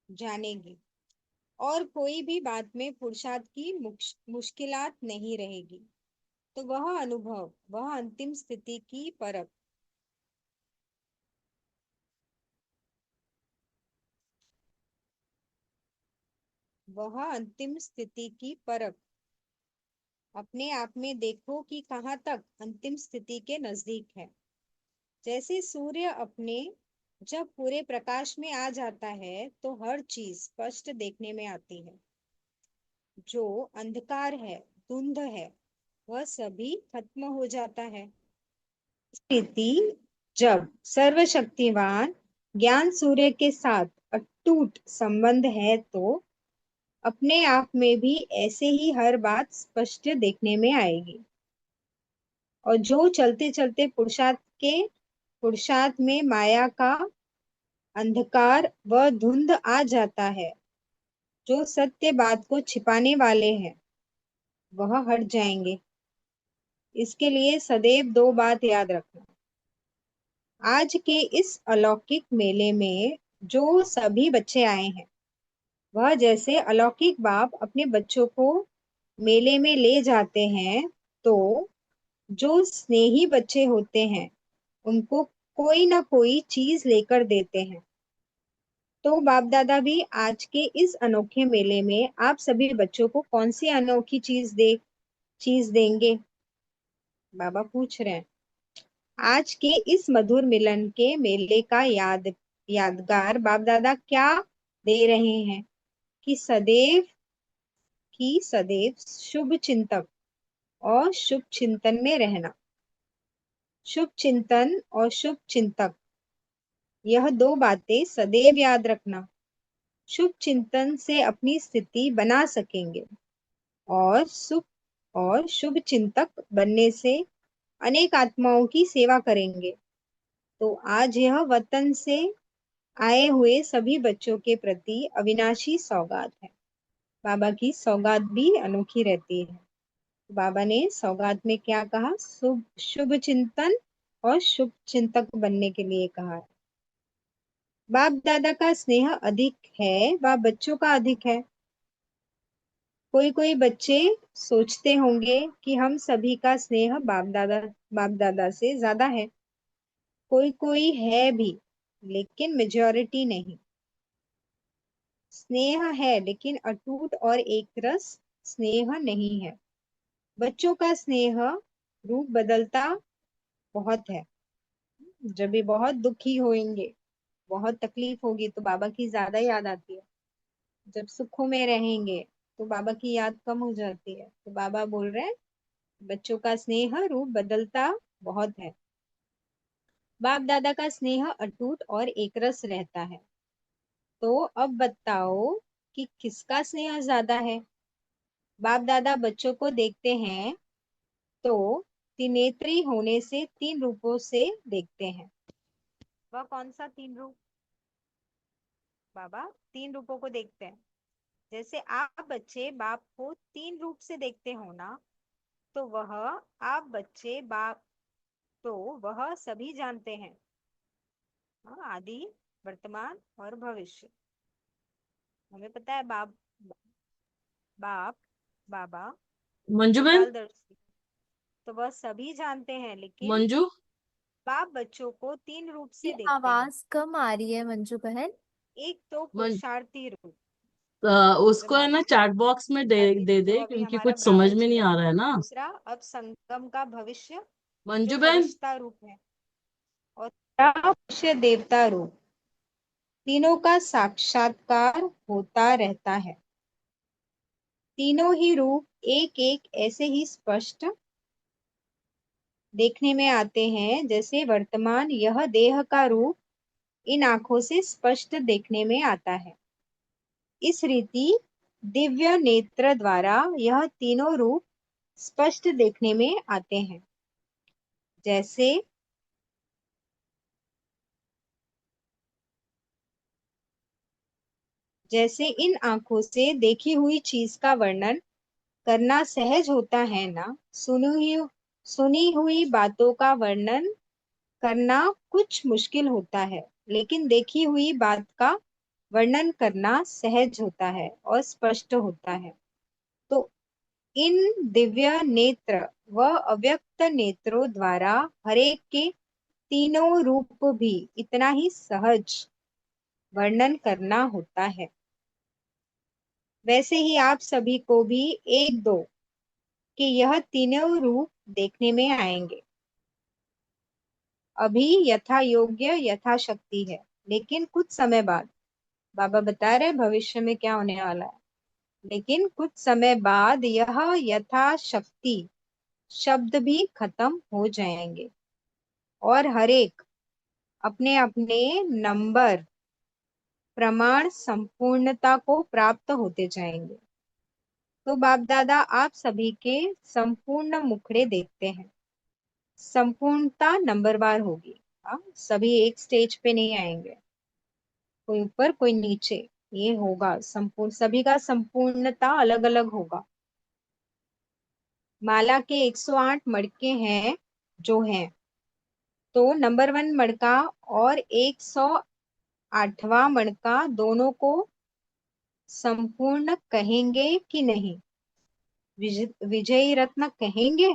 जानेगी। और कोई भी बात में पुरुषार्थ की मुश्किलात नहीं रहेगी। तो वह अनुभव, वह अंतिम स्थिति की परख, वह अंतिम स्थिति की परख अपने आप में देखो कि कहाँ तक अंतिम स्थिति के नजदीक है। जैसे सूर्य अपने जब पूरे प्रकाश में आ जाता है तो हर चीज स्पष्ट देखने में आती है। जो अंधकार है, धुंध है, वह सभी खत्म हो जाता है। स्थिति जब सर्वशक्तिवान ज्ञान सूर्य के साथ अटूट संबंध है तो अपने आप में भी ऐसे ही हर बात स्पष्ट देखने में आएगी। और जो चलते चलते पुरुषार्थ में माया का अंधकार व धुंध आ जाता है, जो सत्य बात को छिपाने वाले हैं वह हट जाएंगे। इसके लिए सदैव दो बात याद रखना। आज के इस अलौकिक मेले में जो सभी बच्चे आए हैं, वह जैसे अलौकिक बाप अपने बच्चों को मेले में ले जाते हैं, तो जो स्नेही बच्चे होते हैं उनको कोई ना कोई चीज लेकर देते हैं। तो बाप दादा भी आज के इस अनोखे मेले में आप सभी बच्चों को कौन सी अनोखी चीज देंगे? बाबा पूछ रहे हैं। आज के इस मधुर मिलन के मेले का यादगार बाप दादा क्या दे रहे हैं कि सदैव शुभ चिंतक और शुभ चिंतन में रहना। शुभ चिंतन और शुभ चिंतक, यह दो बातें सदैव याद रखना। शुभ चिंतन से अपनी स्थिति बना सकेंगे और शुभ चिंतक बनने से अनेक आत्माओं की सेवा करेंगे। तो आज यह वतन से आए हुए सभी बच्चों के प्रति अविनाशी सौगात है। बाबा की सौगात भी अनोखी रहती है। बाबा ने सौगात में क्या कहा? शुभ शुभ चिंतन और शुभ चिंतक बनने के लिए कहा है। बाप दादा का स्नेह अधिक है व बच्चों का अधिक है। कोई कोई बच्चे सोचते होंगे कि हम सभी का स्नेह बाप दादा से ज्यादा है। कोई कोई है भी, लेकिन मेजॉरिटी नहीं। स्नेह है लेकिन अटूट और एक रस स्नेह नहीं है। बच्चों का स्नेह रूप बदलता बहुत है। जब भी बहुत दुखी होंगे, बहुत तकलीफ होगी तो बाबा की ज्यादा याद आती है। जब सुखों में रहेंगे तो बाबा की याद कम हो जाती है। तो बाबा बोल रहे हैं बच्चों का स्नेह रूप बदलता बहुत है। बाप दादा का स्नेह अटूट और एकरस रहता है। तो अब बताओ कि किसका स्नेह ज्यादा है? बाप दादा बच्चों को देखते हैं तो त्रिनेत्री होने से तीन रूपों से देखते हैं। वह कौन सा तीन रूप? बाबा तीन रूपों को देखते हैं। जैसे आप बच्चे बाप को तीन रूप से देखते हो ना, तो आप बच्चे बाप तो वह सभी जानते हैं। हाँ, आदि, वर्तमान और भविष्य। हमें पता है बाप बाबा मंजू बहन, त्रिकालदर्शी, तो वह सभी जानते हैं, लेकिन मंजू। बाप बच्चों को तीन रूप ये से देखते हैं। आवाज कम आ रही है मंजू बहन। एक तो मन, पुरुषार्थी रूप, उसको है ना चैट बॉक्स में दे पुरुषार्थी दे रूप जो दे, अभी क्योंकि हमारा कुछ समझ ब्राह्मण में नहीं जीवन आ है। रहा है ना। दूसरा अब संगम का भविष्य जो मंजू बहन। फरिश्ता रूप है। और तीसरा मनुष्य देवता रूप। तीनों का साक्षात्कार होता रहता है। तीनों ही रूप एक एक ऐसे ही स्पष्ट देखने में आते हैं जैसे वर्तमान यह देह का रूप इन आंखों से स्पष्ट देखने में आता है। इस रीति दिव्य नेत्र द्वारा यह तीनों रूप स्पष्ट देखने में आते हैं। जैसे जैसे इन आंखों से देखी हुई चीज का वर्णन करना सहज होता है ना, सुनी हुई बातों का वर्णन करना कुछ मुश्किल होता है, लेकिन देखी हुई बात का वर्णन करना सहज होता है और स्पष्ट होता है। तो इन दिव्य नेत्र व अव्यक्त नेत्रों द्वारा हरेक के तीनों रूप भी इतना ही सहज वर्णन करना होता है। वैसे ही आप सभी को भी एक दो कि यह तीनों रूप देखने में आएंगे। अभी यथा योग्य यथाशक्ति है, लेकिन कुछ समय बाद, बाबा बता रहे भविष्य में क्या होने वाला है, लेकिन कुछ समय बाद यह यथाशक्ति शब्द भी खत्म हो जाएंगे और हरेक अपने अपने नंबर प्रमाण संपूर्णता को प्राप्त होते जाएंगे। तो बाप दादा आप सभी के संपूर्ण मुखड़े देखते हैं। संपूर्णता नंबरवार होगी। हाँ, सभी एक स्टेज पे नहीं आएंगे, कोई ऊपर कोई नीचे, ये होगा संपूर्ण, सभी का संपूर्णता अलग अलग होगा। माला के 108 मड़के हैं जो हैं, तो नंबर 1 मड़का और 108वां मड़का दोनों को संपूर्ण कहेंगे कि नहीं? विजयी रत्न कहेंगे।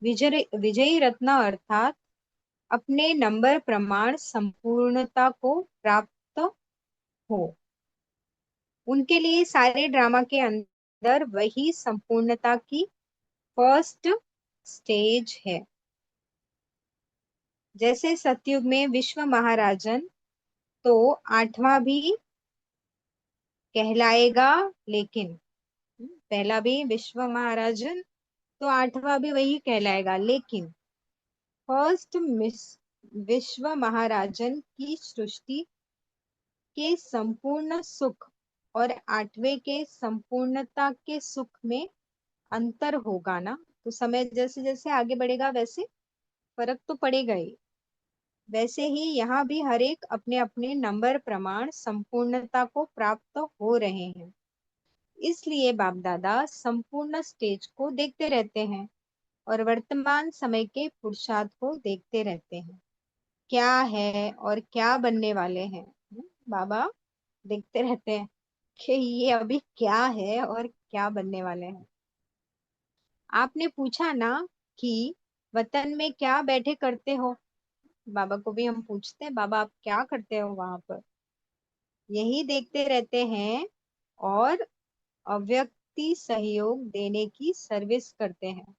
विजयी रत्न अर्थात अपने नंबर प्रमाण संपूर्णता को प्राप्त हो, उनके लिए सारे ड्रामा के अंदर वही संपूर्णता की फर्स्ट स्टेज है। जैसे सतयुग में विश्व महाराजन तो 8वां भी कहलाएगा, लेकिन पहला भी विश्व महाराजन तो 8वां भी वही कहलाएगा, लेकिन फर्स्ट विश्व महाराजन की सृष्टि के संपूर्ण सुख और 8वें के संपूर्णता के सुख में अंतर होगा ना। तो समय जैसे जैसे आगे बढ़ेगा वैसे फर्क तो पड़ेगा ही। वैसे ही यहाँ भी हर एक अपने अपने नंबर प्रमाण संपूर्णता को प्राप्त हो रहे हैं। इसलिए बाप दादा संपूर्ण स्टेज को देखते रहते हैं और वर्तमान समय के पुरुषार्थ को देखते रहते हैं, क्या है और क्या बनने वाले हैं। बाबा देखते रहते हैं कि ये अभी क्या है और क्या बनने वाले हैं। आपने पूछा ना कि वतन में क्या बैठे करते हो, बाबा को भी हम पूछते हैं, बाबा आप क्या करते हो वहां पर? यही देखते रहते हैं और अव्यक्ति सहयोग देने की सर्विस करते हैं।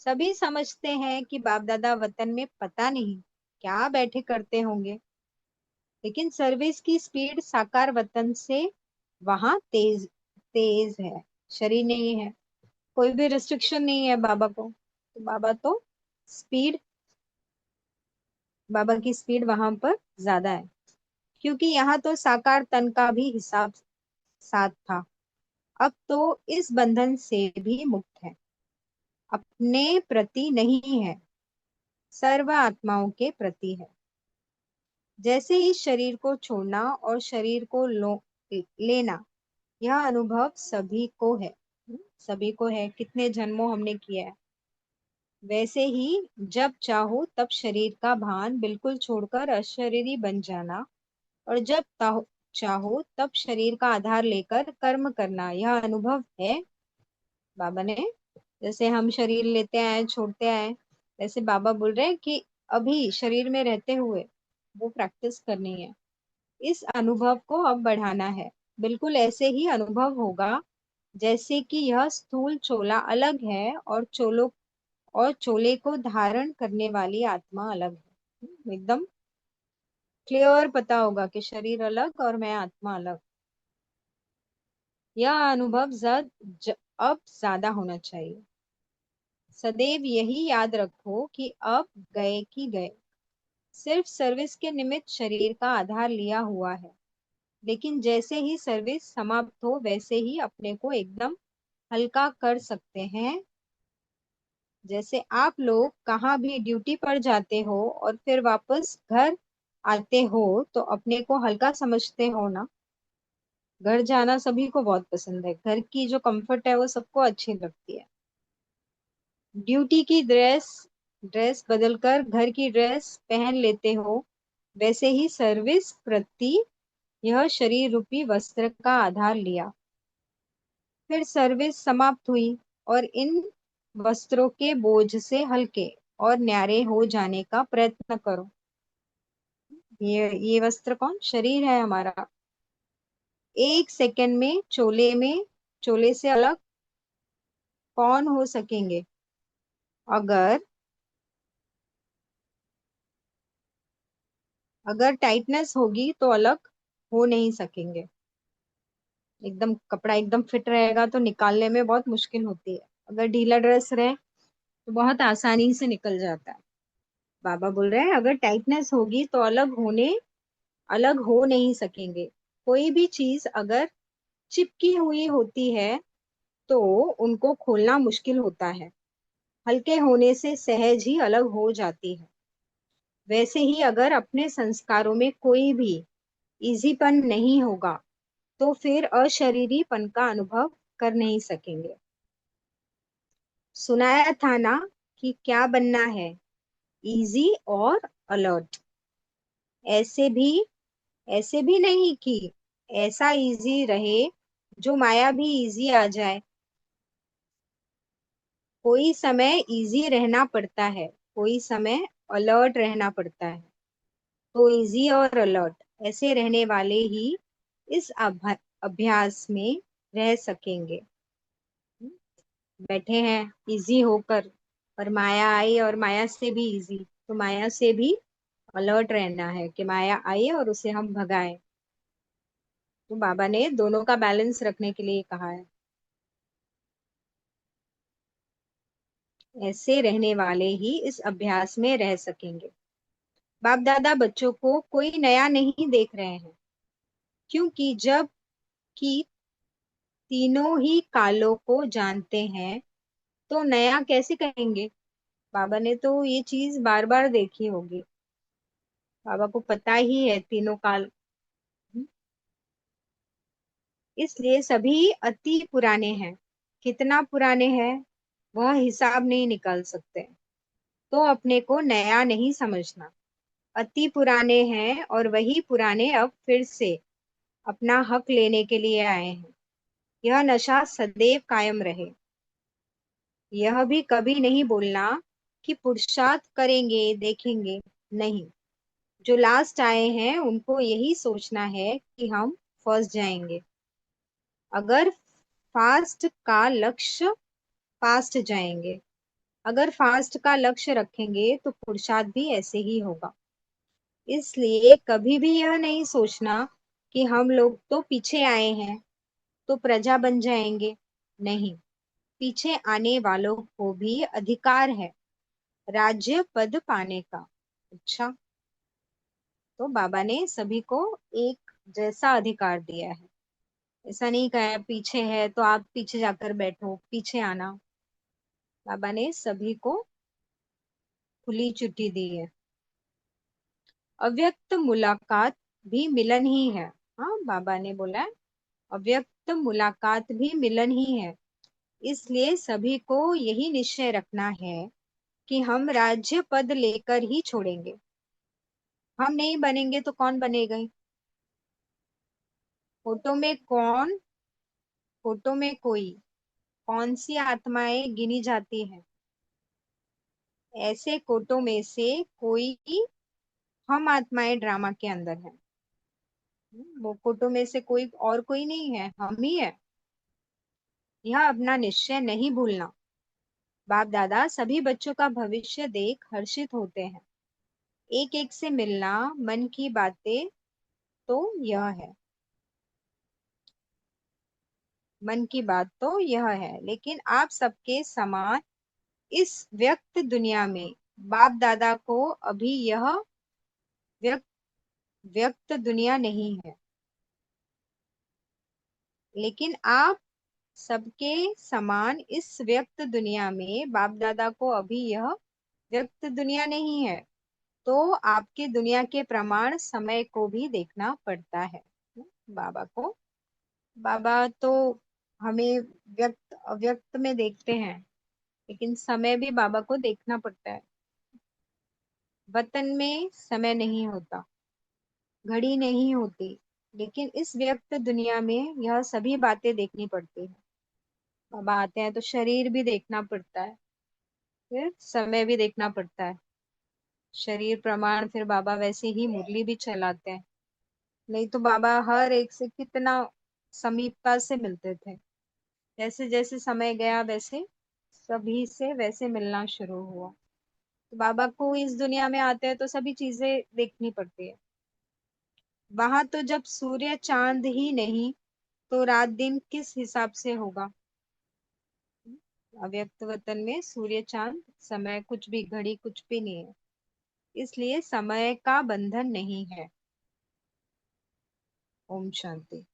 सभी समझते हैं कि बाप दादा वतन में पता नहीं क्या बैठे करते होंगे, लेकिन सर्विस की स्पीड साकार वतन से वहां तेज तेज है। शरीर नहीं है, कोई भी रिस्ट्रिक्शन नहीं है बाबा को, तो स्पीड बाबा की स्पीड वहां पर ज्यादा है, क्योंकि यहाँ तो साकार तन का भी हिसाब साथ था। अब तो इस बंधन से भी मुक्त है, अपने प्रति नहीं है, सर्व आत्माओं के प्रति है। जैसे ही शरीर को छोड़ना और शरीर को लेना, यह अनुभव सभी को है। सभी को है, कितने जन्मों हमने किया है। वैसे ही जब चाहो तब शरीर का भान बिल्कुल छोड़कर अशरीरी बन जाना, और जब चाहो तब शरीर का आधार लेकर कर्म करना, यह अनुभव है बाबा ने। जैसे हम शरीर लेते आए छोड़ते आए, वैसे बाबा बोल रहे हैं कि अभी शरीर में रहते हुए वो प्रैक्टिस करनी है, इस अनुभव को अब बढ़ाना है। बिल्कुल ऐसे ही अनुभव होगा जैसे कि यह स्थूल चोला अलग है और चोले को धारण करने वाली आत्मा अलग है। एकदम क्लियर पता होगा कि शरीर अलग और मैं आत्मा अलग। यह अनुभव अब ज्यादा होना चाहिए। सदैव यही याद रखो कि अब गए कि गए, सिर्फ सर्विस के निमित्त शरीर का आधार लिया हुआ है, लेकिन जैसे ही सर्विस समाप्त हो वैसे ही अपने को एकदम हल्का कर सकते हैं। जैसे आप लोग कहाँ भी ड्यूटी पर जाते हो और फिर वापस घर आते हो तो अपने को हल्का समझते हो ना। घर जाना सभी को बहुत पसंद है, घर की जो कंफर्ट है वो सबको अच्छी लगती है। ड्यूटी की ड्रेस ड्रेस बदलकर घर की ड्रेस पहन लेते हो, वैसे ही सर्विस प्रति यह शरीर रूपी वस्त्र का आधार लिया। फिर सर्विस समाप्त हुई और इन वस्त्रों के बोझ से हल्के और न्यारे हो जाने का प्रयत्न करो। ये वस्त्र कौन? शरीर है हमारा। एक सेकंड में चोले से अलग कौन हो सकेंगे? अगर अगर टाइटनेस होगी तो अलग हो नहीं सकेंगे। एकदम कपड़ा एकदम फिट रहेगा तो निकालने में बहुत मुश्किल होती है, अगर ढीला ड्रेस रहे तो बहुत आसानी से निकल जाता है। बाबा बोल रहे हैं अगर टाइटनेस होगी तो अलग हो नहीं सकेंगे। कोई भी चीज अगर चिपकी हुई होती है तो उनको खोलना मुश्किल होता है, हल्के होने से सहज ही अलग हो जाती है। वैसे ही अगर अपने संस्कारों में कोई भी इजीपन नहीं होगा तो फिर अशरीरीपन का अनुभव कर नहीं सकेंगे। सुनाया था ना कि क्या बनना है, इजी और अलर्ट। ऐसे भी ऐसे भी नहीं कि ऐसा इजी रहे जो माया भी इजी आ जाए। कोई समय इजी रहना पड़ता है, कोई समय अलर्ट रहना पड़ता है। तो इजी और अलर्ट ऐसे रहने वाले ही इस अभ्यास में रह सकेंगे। बैठे हैं इजी होकर और माया आई और माया से भी इजी, तो माया से भी अलर्ट रहना है कि माया आई और उसे हम भगाएं। तो बाबा ने दोनों का बैलेंस रखने के लिए कहा है। ऐसे रहने वाले ही इस अभ्यास में रह सकेंगे। बाप दादा बच्चों को कोई नया नहीं देख रहे हैं, क्योंकि जब कि तीनों ही कालों को जानते हैं तो नया कैसे कहेंगे? बाबा ने तो ये चीज बार बार देखी होगी, बाबा को पता ही है तीनों काल। इसलिए सभी अति पुराने हैं। कितना पुराने हैं वह हिसाब नहीं निकाल सकते, तो अपने को नया नहीं समझना। अति पुराने हैं और वही पुराने अब फिर से अपना हक लेने के लिए आए हैं। यह नशा सदैव कायम रहे। यह भी कभी नहीं बोलना कि पुरुषार्थ करेंगे देखेंगे, नहीं। जो लास्ट आए हैं उनको यही सोचना है कि हम फर्स्ट जाएंगे। अगर फास्ट का लक्ष्य फास्ट जाएंगे, अगर फास्ट का लक्ष्य रखेंगे तो पुरुषार्थ भी ऐसे ही होगा। इसलिए कभी भी यह नहीं सोचना कि हम लोग तो पीछे आए हैं तो प्रजा बन जाएंगे, नहीं। पीछे आने वालों को भी अधिकार है राज्य पद पाने का। अच्छा, तो बाबा ने सभी को एक जैसा अधिकार दिया है। ऐसा नहीं कहा पीछे है तो आप पीछे जाकर बैठो, पीछे आना। बाबा ने सभी को खुली छुट्टी दी है। अव्यक्त मुलाकात भी मिलन ही है। हाँ, बाबा ने बोला है अव्यक्त मुलाकात भी मिलन ही है। इसलिए सभी को यही निश्चय रखना है कि हम राज्य पद लेकर ही छोड़ेंगे। हम नहीं बनेंगे तो कौन बनेगा? फोटो में कौन फोटो में कोई कौन सी आत्माएं गिनी जाती हैं? ऐसे कोटों में से कोई हम आत्माएं ड्रामा के अंदर है। वो कोटों में से कोई और कोई नहीं है, हम ही है। यह अपना निश्चय नहीं भूलना। बाप दादा सभी बच्चों का भविष्य देख हर्षित होते हैं। एक एक से मिलना मन की बातें तो यह है मन की बात तो यह है, लेकिन आप सबके समान इस व्यक्त दुनिया में बाप दादा को अभी यह व्यक्त व्यक्त दुनिया नहीं है। लेकिन आप सबके समान इस व्यक्त दुनिया में बाप दादा को अभी यह व्यक्त दुनिया नहीं है। तो आपके दुनिया के प्रमाण समय को भी देखना पड़ता है। बाबा को बाबा तो हमें व्यक्त अव्यक्त में देखते हैं, लेकिन समय भी बाबा को देखना पड़ता है। वतन में समय नहीं होता, घड़ी नहीं होती, लेकिन इस व्यक्त दुनिया में यह सभी बातें देखनी पड़ती है। बाबा आते हैं तो शरीर भी देखना पड़ता है, फिर समय भी देखना पड़ता है। शरीर प्रमाण फिर बाबा वैसे ही मुरली भी चलाते हैं। नहीं तो बाबा हर एक से कितना समीपता से मिलते थे। जैसे जैसे समय गया वैसे सभी से वैसे मिलना शुरू हुआ। तो बाबा को इस दुनिया में आते हैं तो सभी चीजें देखनी पड़ती है। वहां तो जब सूर्य चांद ही नहीं तो रात दिन किस हिसाब से होगा। अव्यक्त वतन में सूर्य चांद समय कुछ भी, घड़ी कुछ भी नहीं है, इसलिए समय का बंधन नहीं है। ओम शांति।